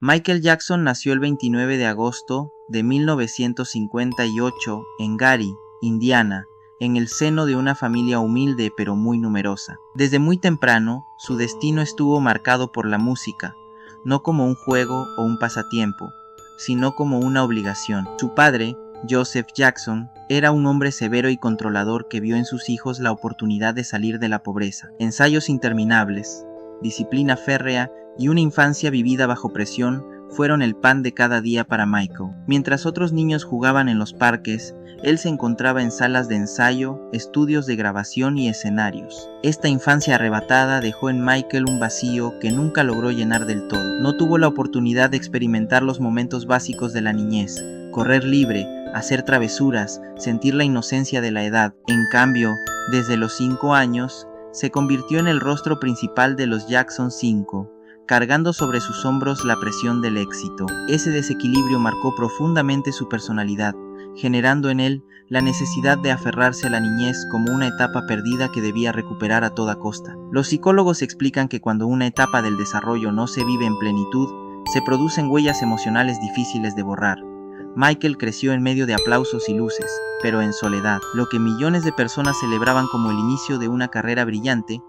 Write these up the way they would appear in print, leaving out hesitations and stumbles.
Michael Jackson nació el 29 de agosto de 1958 en Gary, Indiana, en el seno de una familia humilde pero muy numerosa. Desde muy temprano, su destino estuvo marcado por la música, no como un juego o un pasatiempo, sino como una obligación. Su padre, Joseph Jackson, era un hombre severo y controlador que vio en sus hijos la oportunidad de salir de la pobreza. Ensayos interminables, disciplina férrea y una infancia vivida bajo presión fueron el pan de cada día para Michael. Mientras otros niños jugaban en los parques, él se encontraba en salas de ensayo, estudios de grabación y escenarios. Esta infancia arrebatada dejó en Michael un vacío que nunca logró llenar del todo. No tuvo la oportunidad de experimentar los momentos básicos de la niñez, correr libre, hacer travesuras, sentir la inocencia de la edad. En cambio, desde los 5 años, se convirtió en el rostro principal de los Jackson 5, cargando sobre sus hombros la presión del éxito. Ese desequilibrio marcó profundamente su personalidad, generando en él la necesidad de aferrarse a la niñez como una etapa perdida que debía recuperar a toda costa. Los psicólogos explican que cuando una etapa del desarrollo no se vive en plenitud, se producen huellas emocionales difíciles de borrar. Michael creció en medio de aplausos y luces, pero en soledad. Lo que millones de personas celebraban como el inicio de una carrera brillante,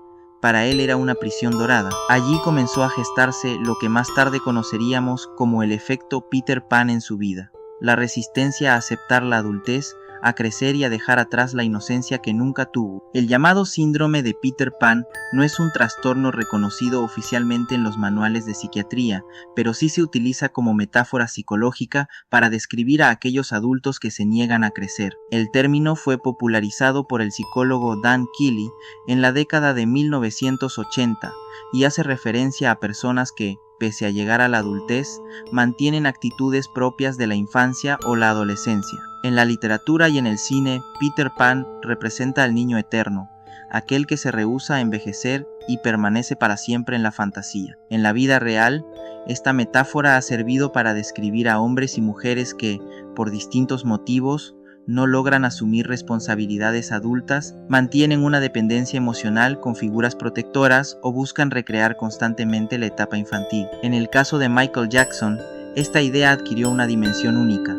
para él era una prisión dorada. Allí comenzó a gestarse lo que más tarde conoceríamos como el efecto Peter Pan en su vida. La resistencia a aceptar la adultez, a crecer y a dejar atrás la inocencia que nunca tuvo. El llamado síndrome de Peter Pan no es un trastorno reconocido oficialmente en los manuales de psiquiatría, pero sí se utiliza como metáfora psicológica para describir a aquellos adultos que se niegan a crecer. El término fue popularizado por el psicólogo Dan Keeley en la década de 1980 y hace referencia a personas que, pese a llegar a la adultez, mantienen actitudes propias de la infancia o la adolescencia. En la literatura y en el cine, Peter Pan representa al niño eterno, aquel que se rehúsa a envejecer y permanece para siempre en la fantasía. En la vida real, esta metáfora ha servido para describir a hombres y mujeres que, por distintos motivos, no logran asumir responsabilidades adultas, mantienen una dependencia emocional con figuras protectoras o buscan recrear constantemente la etapa infantil. En el caso de Michael Jackson, esta idea adquirió una dimensión única.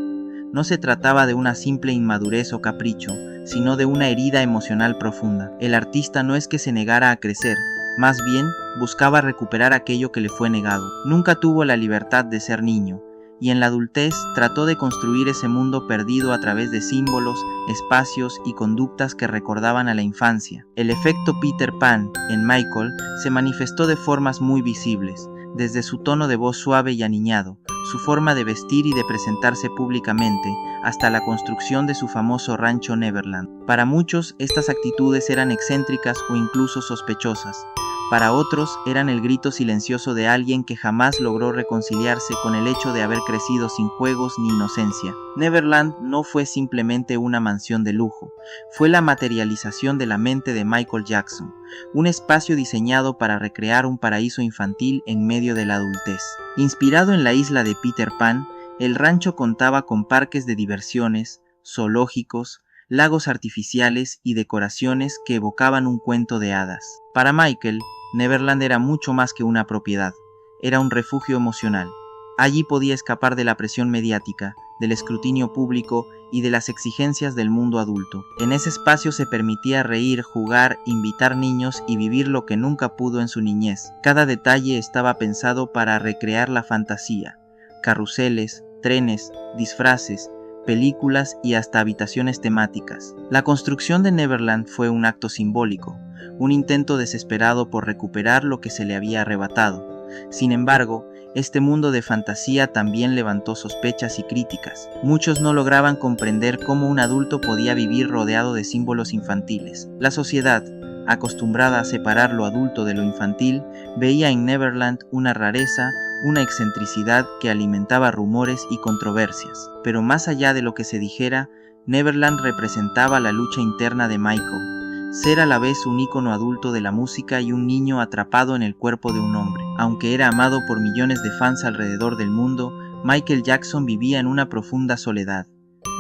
No se trataba de una simple inmadurez o capricho, sino de una herida emocional profunda. El artista no es que se negara a crecer, más bien buscaba recuperar aquello que le fue negado. Nunca tuvo la libertad de ser niño, y en la adultez trató de construir ese mundo perdido a través de símbolos, espacios y conductas que recordaban a la infancia. El efecto Peter Pan en Michael se manifestó de formas muy visibles, desde su tono de voz suave y aniñado, su forma de vestir y de presentarse públicamente, hasta la construcción de su famoso rancho Neverland. Para muchos, estas actitudes eran excéntricas o incluso sospechosas. Para otros, eran el grito silencioso de alguien que jamás logró reconciliarse con el hecho de haber crecido sin juegos ni inocencia. Neverland no fue simplemente una mansión de lujo, fue la materialización de la mente de Michael Jackson, un espacio diseñado para recrear un paraíso infantil en medio de la adultez. Inspirado en la isla de Peter Pan, el rancho contaba con parques de diversiones, zoológicos, lagos artificiales y decoraciones que evocaban un cuento de hadas. Para Michael, Neverland era mucho más que una propiedad, era un refugio emocional. Allí podía escapar de la presión mediática, del escrutinio público y de las exigencias del mundo adulto. En ese espacio se permitía reír, jugar, invitar niños y vivir lo que nunca pudo en su niñez. Cada detalle estaba pensado para recrear la fantasía: carruseles, trenes, disfraces, películas y hasta habitaciones temáticas. La construcción de Neverland fue un acto simbólico, un intento desesperado por recuperar lo que se le había arrebatado. Sin embargo, este mundo de fantasía también levantó sospechas y críticas. Muchos no lograban comprender cómo un adulto podía vivir rodeado de símbolos infantiles. La sociedad, acostumbrada a separar lo adulto de lo infantil, veía en Neverland una rareza, una excentricidad que alimentaba rumores y controversias. Pero más allá de lo que se dijera, Neverland representaba la lucha interna de Michael. Ser a la vez un ícono adulto de la música y un niño atrapado en el cuerpo de un hombre. Aunque era amado por millones de fans alrededor del mundo, Michael Jackson vivía en una profunda soledad.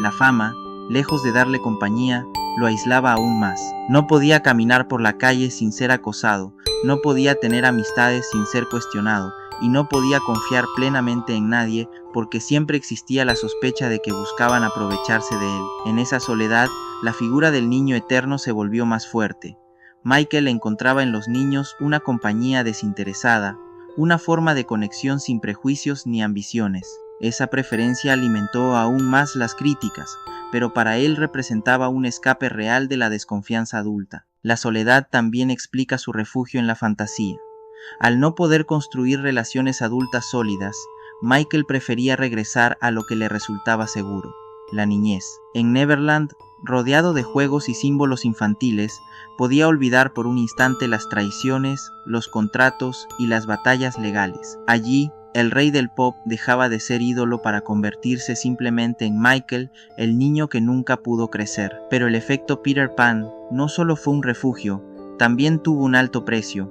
La fama, lejos de darle compañía, lo aislaba aún más. No podía caminar por la calle sin ser acosado, no podía tener amistades sin ser cuestionado, y no podía confiar plenamente en nadie porque siempre existía la sospecha de que buscaban aprovecharse de él. En esa soledad, la figura del niño eterno se volvió más fuerte. Michael encontraba en los niños una compañía desinteresada, una forma de conexión sin prejuicios ni ambiciones. Esa preferencia alimentó aún más las críticas, pero para él representaba un escape real de la desconfianza adulta. La soledad también explica su refugio en la fantasía. Al no poder construir relaciones adultas sólidas, Michael prefería regresar a lo que le resultaba seguro, la niñez. En Neverland, rodeado de juegos y símbolos infantiles, podía olvidar por un instante las traiciones, los contratos y las batallas legales. Allí, el rey del pop dejaba de ser ídolo para convertirse simplemente en Michael, el niño que nunca pudo crecer. Pero el efecto Peter Pan no solo fue un refugio, también tuvo un alto precio.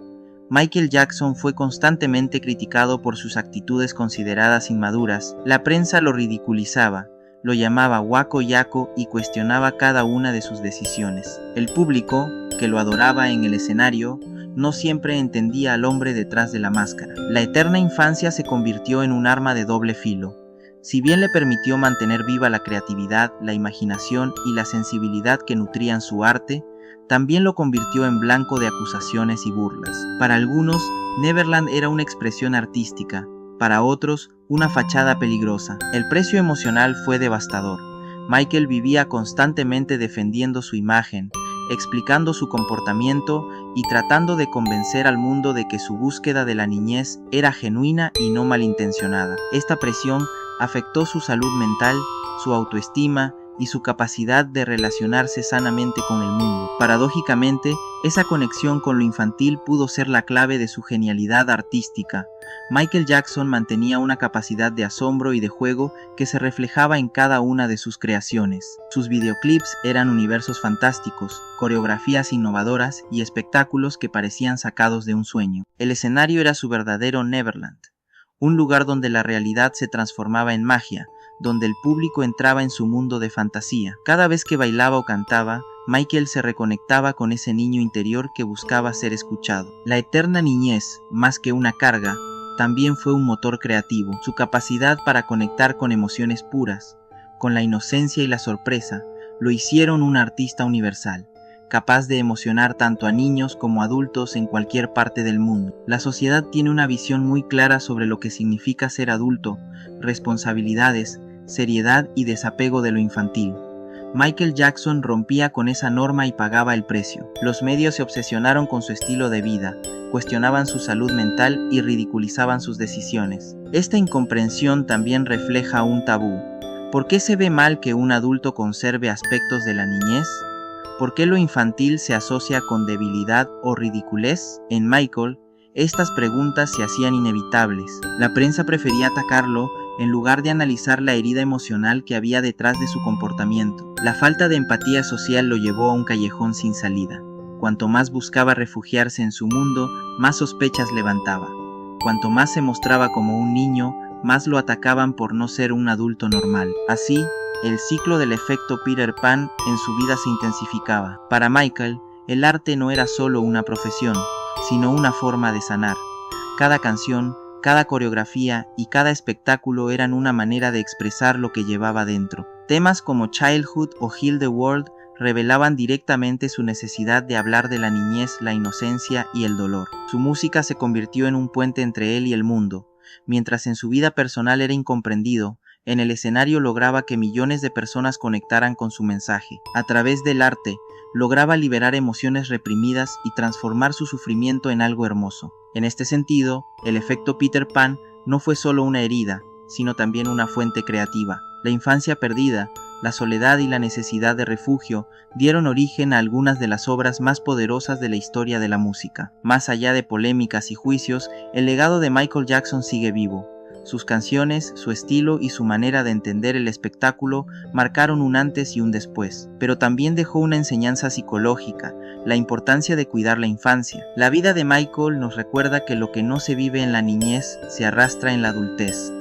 Michael Jackson fue constantemente criticado por sus actitudes consideradas inmaduras. La prensa lo ridiculizaba, lo llamaba guaco yaco y cuestionaba cada una de sus decisiones. El público, que lo adoraba en el escenario, no siempre entendía al hombre detrás de la máscara. La eterna infancia se convirtió en un arma de doble filo. Si bien le permitió mantener viva la creatividad, la imaginación y la sensibilidad que nutrían su arte, también lo convirtió en blanco de acusaciones y burlas. Para algunos, Neverland era una expresión artística, para otros, una fachada peligrosa. El precio emocional fue devastador. Michael vivía constantemente defendiendo su imagen, explicando su comportamiento y tratando de convencer al mundo de que su búsqueda de la niñez era genuina y no malintencionada. Esta presión afectó su salud mental, su autoestima y su capacidad de relacionarse sanamente con el mundo. Paradójicamente, esa conexión con lo infantil pudo ser la clave de su genialidad artística. Michael Jackson mantenía una capacidad de asombro y de juego que se reflejaba en cada una de sus creaciones. Sus videoclips eran universos fantásticos, coreografías innovadoras y espectáculos que parecían sacados de un sueño. El escenario era su verdadero Neverland, un lugar donde la realidad se transformaba en magia, donde el público entraba en su mundo de fantasía. Cada vez que bailaba o cantaba, Michael se reconectaba con ese niño interior que buscaba ser escuchado. La eterna niñez, más que una carga, también fue un motor creativo. Su capacidad para conectar con emociones puras, con la inocencia y la sorpresa, lo hicieron un artista universal, capaz de emocionar tanto a niños como a adultos en cualquier parte del mundo. La sociedad tiene una visión muy clara sobre lo que significa ser adulto, responsabilidades, seriedad y desapego de lo infantil. Michael Jackson rompía con esa norma y pagaba el precio. Los medios se obsesionaron con su estilo de vida, cuestionaban su salud mental y ridiculizaban sus decisiones. Esta incomprensión también refleja un tabú. ¿Por qué se ve mal que un adulto conserve aspectos de la niñez? ¿Por qué lo infantil se asocia con debilidad o ridiculez? En Michael, estas preguntas se hacían inevitables. La prensa prefería atacarlo en lugar de analizar la herida emocional que había detrás de su comportamiento. La falta de empatía social lo llevó a un callejón sin salida. Cuanto más buscaba refugiarse en su mundo, más sospechas levantaba. Cuanto más se mostraba como un niño, más lo atacaban por no ser un adulto normal. Así, el ciclo del efecto Peter Pan en su vida se intensificaba. Para Michael, el arte no era solo una profesión, sino una forma de sanar. Cada canción, cada coreografía y cada espectáculo eran una manera de expresar lo que llevaba dentro. Temas como Childhood o Heal the World revelaban directamente su necesidad de hablar de la niñez, la inocencia y el dolor. Su música se convirtió en un puente entre él y el mundo. Mientras en su vida personal era incomprendido, en el escenario lograba que millones de personas conectaran con su mensaje. A través del arte, lograba liberar emociones reprimidas y transformar su sufrimiento en algo hermoso. En este sentido, el efecto Peter Pan no fue solo una herida, sino también una fuente creativa. La infancia perdida, la soledad y la necesidad de refugio dieron origen a algunas de las obras más poderosas de la historia de la música. Más allá de polémicas y juicios, el legado de Michael Jackson sigue vivo. Sus canciones, su estilo y su manera de entender el espectáculo marcaron un antes y un después, pero también dejó una enseñanza psicológica, la importancia de cuidar la infancia. La vida de Michael nos recuerda que lo que no se vive en la niñez se arrastra en la adultez.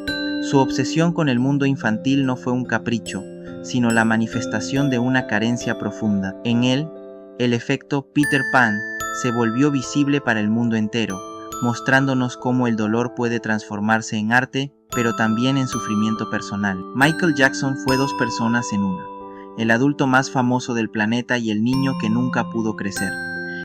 Su obsesión con el mundo infantil no fue un capricho, sino la manifestación de una carencia profunda. En él, el efecto Peter Pan se volvió visible para el mundo entero, mostrándonos cómo el dolor puede transformarse en arte, pero también en sufrimiento personal. Michael Jackson fue dos personas en una: el adulto más famoso del planeta y el niño que nunca pudo crecer.